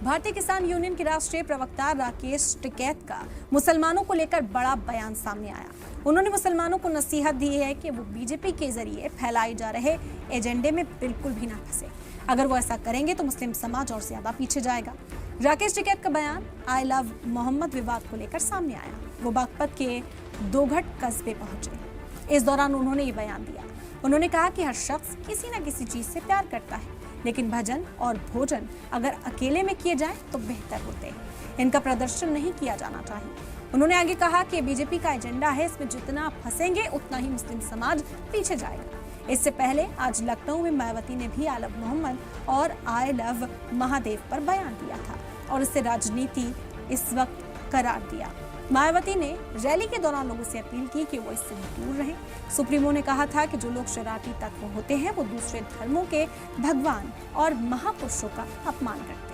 भारतीय किसान यूनियन के राष्ट्रीय प्रवक्ता राकेश टिकैत का मुसलमानों को लेकर बड़ा बयान सामने आया। उन्होंने मुसलमानों को नसीहत दी है कि वो बीजेपी के जरिए फैलाए जा रहे एजेंडे में बिल्कुल भी ना फंसे। अगर वो ऐसा करेंगे तो मुस्लिम समाज और ज्यादा पीछे जाएगा। राकेश टिकैत का बयान आई लव मोहम्मद विवाद को लेकर सामने आया। वो बागपत के दोघट कस्बे पहुंचे। इस दौरान उन्होंने ये बयान दिया। उन्होंने कहा कि हर शख्स किसी न किसी चीज से प्यार करता है, लेकिन भजन और भोजन अगर अकेले में किए जाएं तो बेहतर होते हैं। इनका प्रदर्शन नहीं किया जाना चाहिए। उन्होंने आगे कहा कि बीजेपी का एजेंडा है, इसमें जितना फंसेंगे उतना ही मुस्लिम समाज पीछे जाएगा। इससे पहले आज लखनऊ में मायावती ने भी आई लव मोहम्मद और आई लव महादेव पर बयान दिया था और इससे राजनीति इस वक्त करार दिया। मायावती ने रैली के दौरान लोगों से अपील की कि वो इससे दूर रहें। सुप्रीमो ने कहा था कि जो लोग शरारती तत्व होते हैं वो दूसरे धर्मों के भगवान और महापुरुषों का अपमान करते हैं।